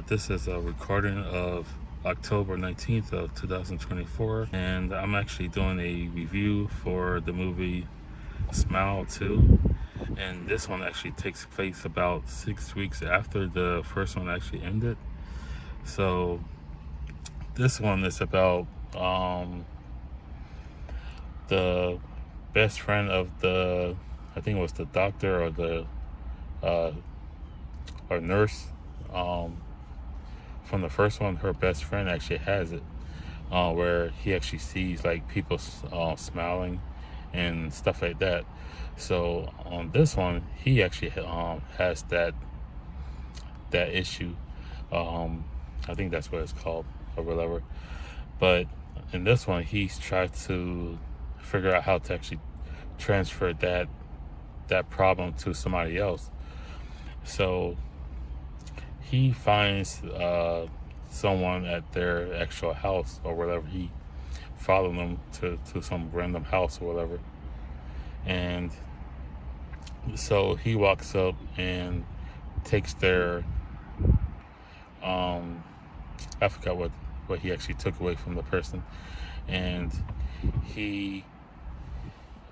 This is a recording of October 19th of 2024, and I'm actually doing a review for the movie Smile 2. And this one actually takes place about 6 weeks after the first one actually ended. So this one is about the best friend of I think it was the doctor or the uh, or nurse from the first one. Her best friend actually has it, where he actually sees like people smiling and stuff like that. So on this one, he actually has that issue. Um, I think that's what it's called or whatever. But in this one, he's tried to figure out how to actually transfer that problem to somebody else. So he finds someone at their actual house or whatever. He followed them to some random house or whatever. And so he walks up and takes their I forgot what he actually took away from the person. And he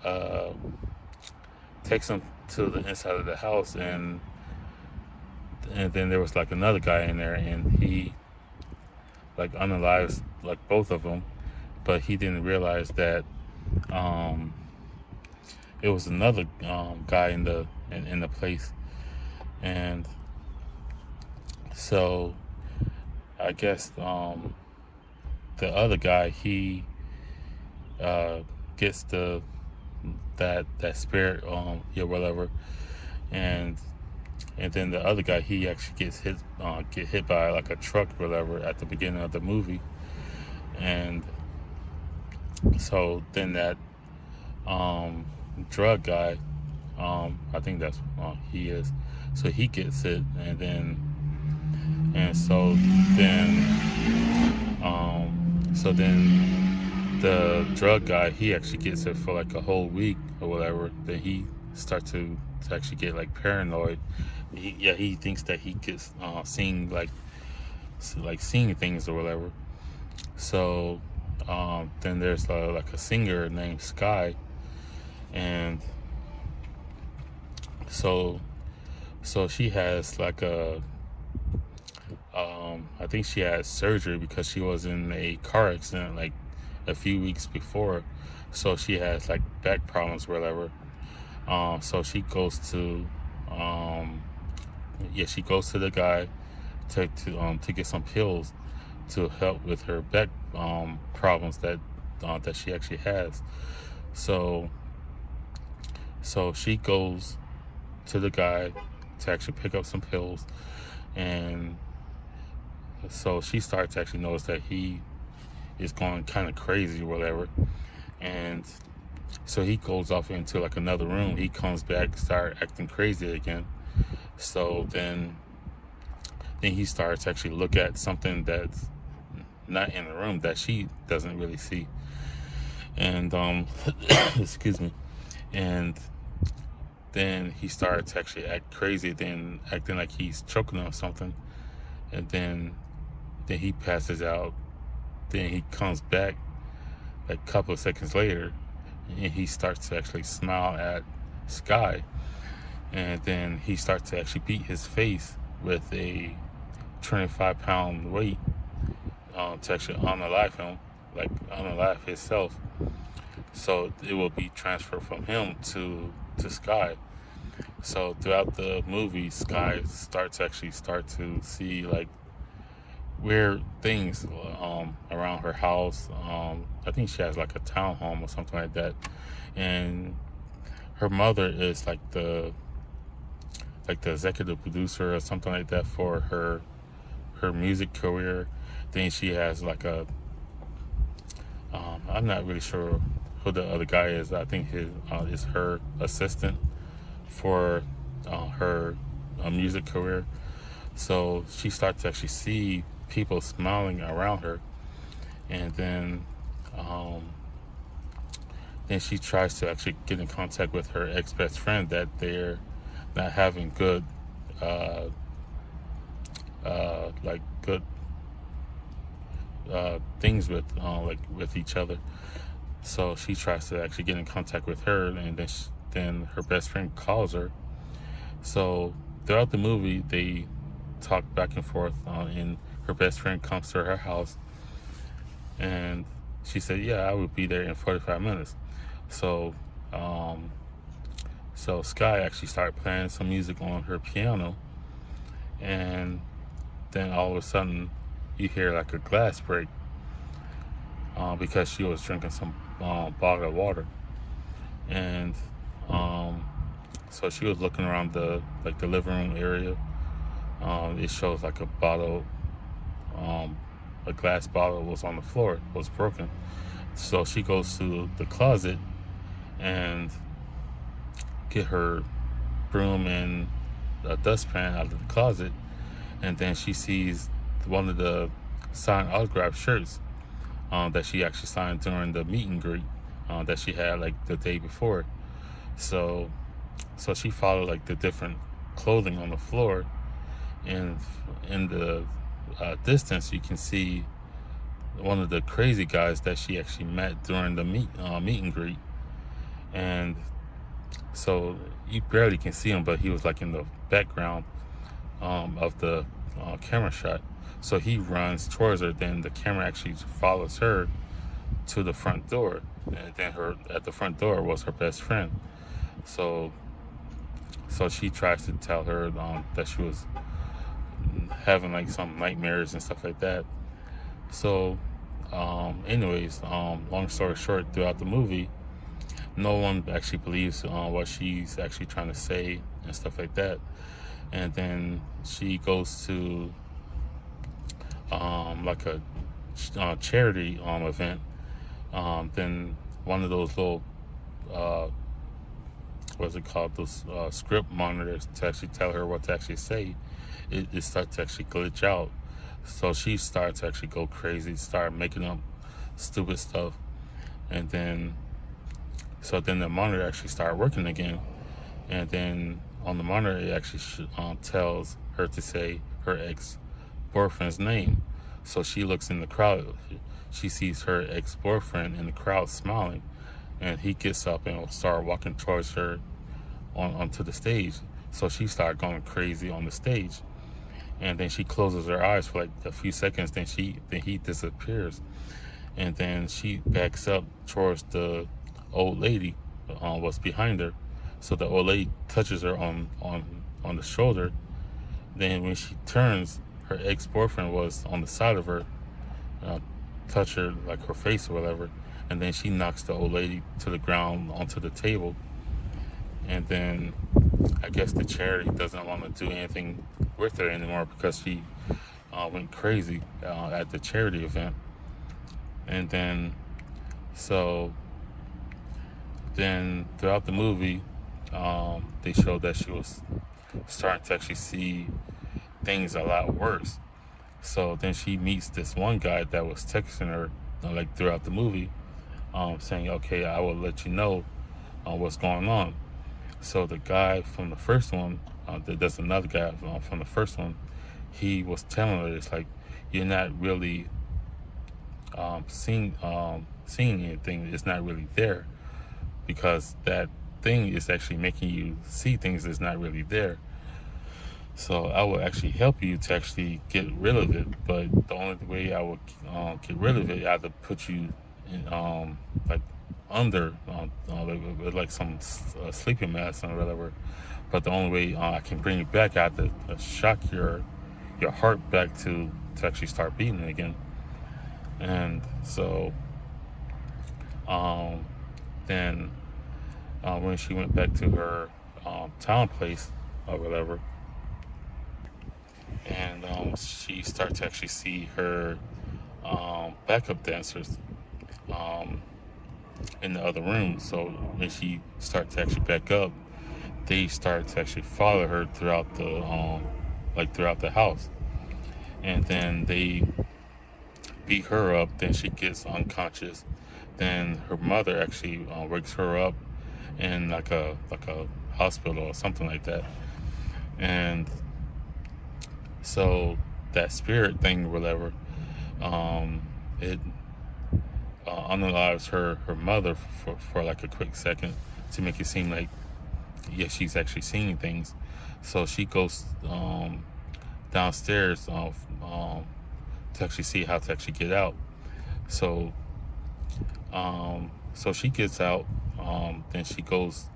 uh, takes them to the inside of the house, and then there was like another guy in there, and he like unalives like both of them, but he didn't realize that it was another guy in the place. And so I guess the other guy, he gets that spirit, whatever. And then the other guy, he actually get hit by like a truck or whatever at the beginning of the movie. And so then that drug guy, I think that's he is, so he gets it. And so then the drug guy, he actually gets it for like a whole week or whatever. Then he starts to actually get like paranoid. He thinks that he gets seeing seeing things or whatever. So then there's like a singer named Sky. And so she has like I think she had surgery because she was in a car accident like a few weeks before. So she has like back problems or whatever. So she goes to the guy to get some pills to help with her back problems that she actually has. So she goes to the guy to actually pick up some pills, and so she starts to actually notice that he is going kind of crazy or whatever. And so he goes off into like another room. He comes back, start acting crazy again. So then he starts to actually look at something that's not in the room that she doesn't really see. And excuse me. And then he starts to actually act crazy, then acting like he's choking on something. And then he passes out. Then he comes back like a couple of seconds later, and he starts to actually smile at Sky. And then he starts to actually beat his face with a 25-pound weight to actually unalive him, like unalive himself. So it will be transferred from him to Sky. So throughout the movie, Sky starts to see like weird things around her house. I think she has like a townhome or something like that, and her mother is like the executive producer or something like that for her music career. Then she has like I'm not really sure who the other guy is. I think his is her assistant for her music career. So she starts to actually see people smiling around her, and then she tries to actually get in contact with her ex-best friend that they're not having good like good things with like with each other. So she tries to actually get in contact with her, and then her best friend calls her. So throughout the movie, they talk back and forth, and her best friend comes to her house, and she said, "Yeah, I will be there in 45 minutes." So, um, so Sky actually started playing some music on her piano, and then all of a sudden, you hear like a glass break, because she was drinking some bottled water, and um, so she was looking around the living room area. It shows like um, a glass bottle was on the floor, was broken. So she goes to the closet and get her broom and a dustpan out of the closet, and then she sees one of the signed autograph shirts that she actually signed during the meet and greet that she had like the day before. So, so she followed like the different clothing on the floor, and in the distance you can see one of the crazy guys that she actually met during the meet and greet, and so you barely can see him, but he was like in the background of the camera shot. So he runs towards her, then the camera actually follows her to the front door, and then her at the front door was her best friend. So so she tries to tell her that she was having like some nightmares and stuff like that. So anyways, long story short, throughout the movie, no one actually believes what she's actually trying to say and stuff like that. And then she goes to like a charity event. Then one of those little what's it called, those script monitors to actually tell her what to actually say, it starts to actually glitch out. So she starts to actually go crazy, start making up stupid stuff, and then then the monitor actually started working again, and then on the monitor it actually tells her to say her ex-boyfriend's name. So she looks in the crowd, she sees her ex-boyfriend in the crowd smiling, and he gets up and will start walking towards her onto the stage. So she started going crazy on the stage, and then she closes her eyes for like a few seconds, then he disappears, and then she backs up towards the old lady was behind her. So the old lady touches her on the shoulder. Then when she turns, her ex-boyfriend was on the side of her, touch her like her face or whatever, and then she knocks the old lady to the ground onto the table. And then I guess the charity doesn't want to do anything with her anymore because she went crazy at the charity event. And then so then throughout the movie, they showed that she was starting to actually see things a lot worse. So then she meets this one guy that was texting her like throughout the movie, saying, "Okay, I will let you know what's going on." So the guy from the first one, there's another guy from the first one. He was telling her, it's like, you're not really seeing anything. It's not really there, because that thing is actually making you see things that's not really there. So I will actually help you to actually get rid of it, but the only way I would get rid of it, I have to put you in like under like some sleeping mask or whatever. But the only way I can bring you back, I have to shock your heart back to actually start beating again. And so then when she went back to her town place or whatever, and she started to actually see her backup dancers in the other room. So when she started to actually back up, they started to actually follow her throughout the house, and then they beat her up. Then she gets unconscious. Then her mother actually wakes her up in like a hospital or something like that. And so that spirit thing or whatever, it unalives her mother for like a quick second to make it seem like, yeah, she's actually seeing things. So she goes downstairs to actually see how to actually get out. So so she gets out. Then she goes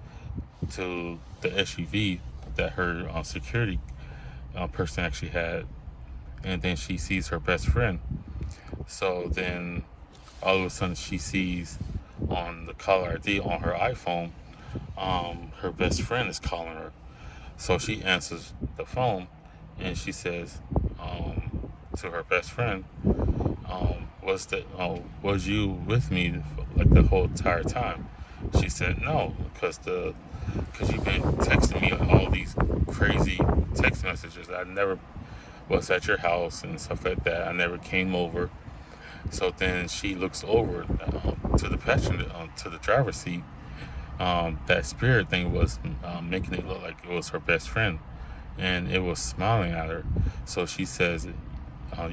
to the SUV that her security person actually had, and then she sees her best friend. So then all of a sudden she sees on the caller ID on her iPhone, her best friend is calling her. So she answers the phone and she says to her best friend, was you with me like the whole entire time? She said no, because you've been texting me all these crazy text messages. I never was at your house and stuff like that. I never came over. So then she looks over to the passenger, to the driver's seat. That spirit thing was making it look like it was her best friend, and it was smiling at her. So she says,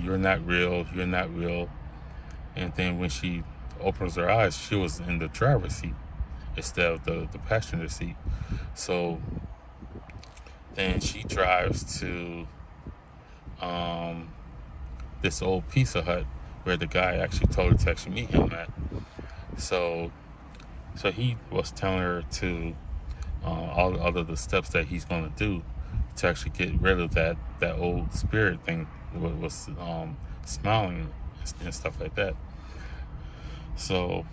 "You're not real. You're not real." And then when she opens her eyes, she was in the driver's seat instead of the passenger seat. So then she drives to this old Pizza Hut where the guy actually told her to actually meet him at. So he was telling her to all of the steps that he's going to do to actually get rid of that old spirit thing was smiling and stuff like that. So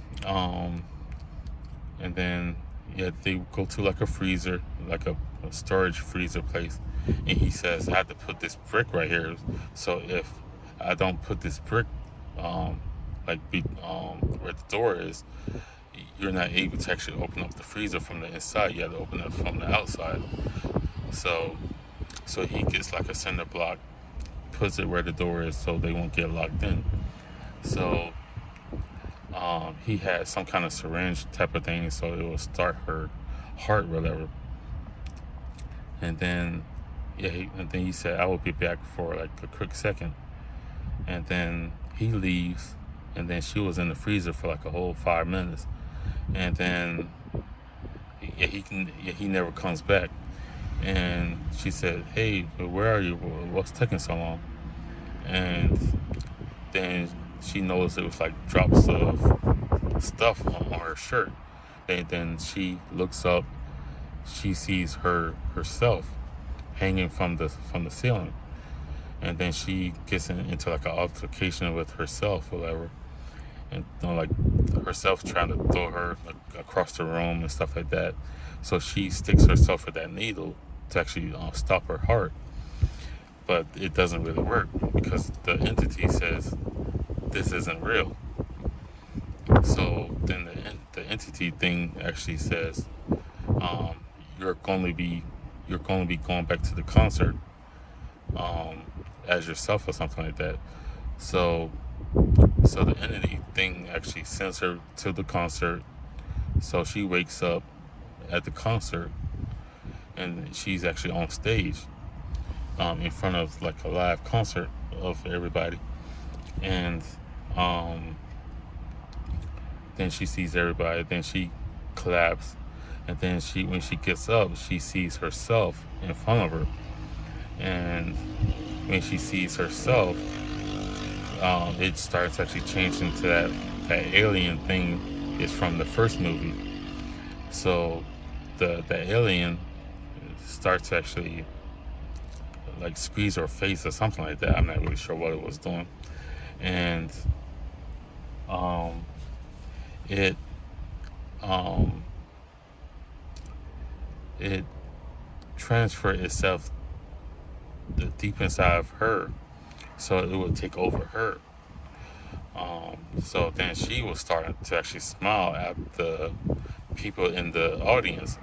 and then they go to like a freezer, like a storage freezer place, and he says, I have to put this brick right here, so if I don't put this brick where the door is, you're not able to actually open up the freezer from the inside. You have to open it from the outside. So he gets like a cinder block, puts it where the door is so they won't get locked in. So he had some kind of syringe type of thing, so it will start her heart, whatever. And then he said, I will be back for like a quick second. And then he leaves, and then she was in the freezer for like a whole 5 minutes. And then he never comes back. And she said, hey, where are you? What's taking so long? And then she noticed it was like drops of stuff on her shirt. And then she looks up, she sees herself hanging from the ceiling. And then she gets into like an altercation with herself or whatever, and like herself trying to throw her across the room and stuff like that. So she sticks herself with that needle to actually stop her heart, but it doesn't really work because the entity says this isn't real. So then the entity thing actually says, you're going to be going back to the concert as yourself or something like that. So the entity thing actually sends her to the concert. So she wakes up at the concert, and she's actually on stage in front of like a live concert of everybody. And then she sees everybody. Then she claps, and then when she gets up, she sees herself in front of her. And when she sees herself, it starts actually changing to that alien thing is from the first movie. So the alien starts to actually like squeeze her face or something like that. I'm not really sure what it was doing. And it transferred itself the deep inside of her, so it would take over her. So then she was starting to actually smile at the people in the audience.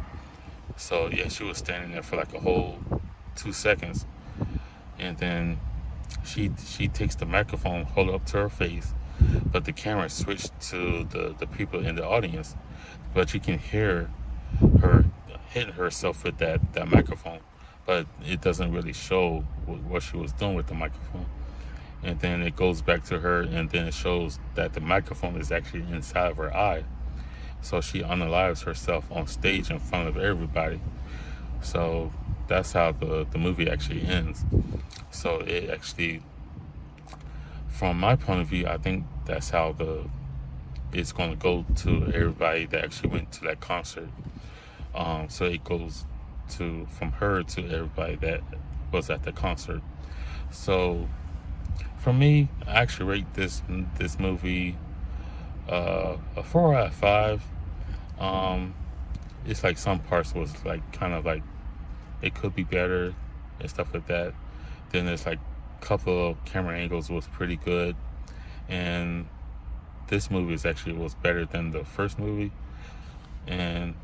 So she was standing there for like a whole 2 seconds, and then she takes the microphone, hold it up to her face, but the camera switched to the people in the audience, but you can hear her hitting herself with that microphone, but it doesn't really show what she was doing with the microphone. and then it goes back to her, and then it shows that the microphone is actually inside of her eye. So she unalives herself on stage in front of everybody. So that's how the movie actually ends. So it actually, from my point of view, I think that's how it's going to go to everybody that actually went to that concert. So it goes from her to everybody that was at the concert. So for me, I actually rate this movie a 4 out of 5. It's like some parts was like kind of like it could be better and stuff like that. Then there's like a couple of camera angles was pretty good, and this movie was better than the first movie, and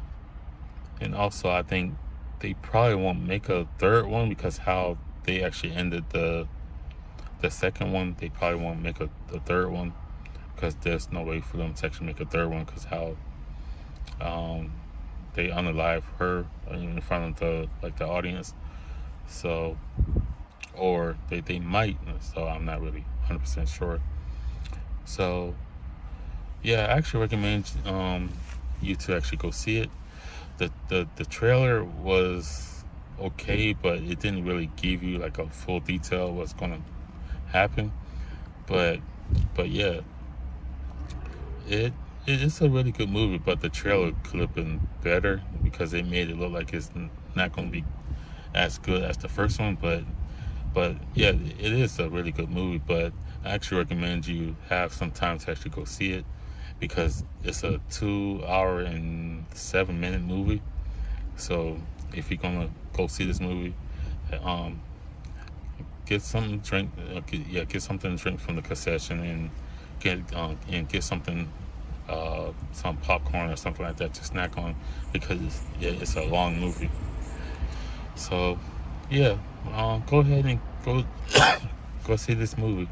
also I think they probably won't make a third one because how they actually ended the second one. They probably won't make the third one because there's no way for them to actually make a third one because how they unalive her in front of the audience. So, or they might. So I'm not really 100% sure. So yeah, I actually recommend you to actually go see it. The trailer was okay, but it didn't really give you like a full detail of what's gonna happen. But yeah, it's a really good movie, but the trailer could have been better because they made it look like it's not going to be as good as the first one. But yeah, it is a really good movie. But I actually recommend you have some time to actually go see it because it's a 2 hour and 7 minute movie. So if you're gonna go see this movie, get something to drink. Get something to drink from the concession and get something, some popcorn or something like that to snack on because it's a long movie. So yeah, go ahead and go go see this movie.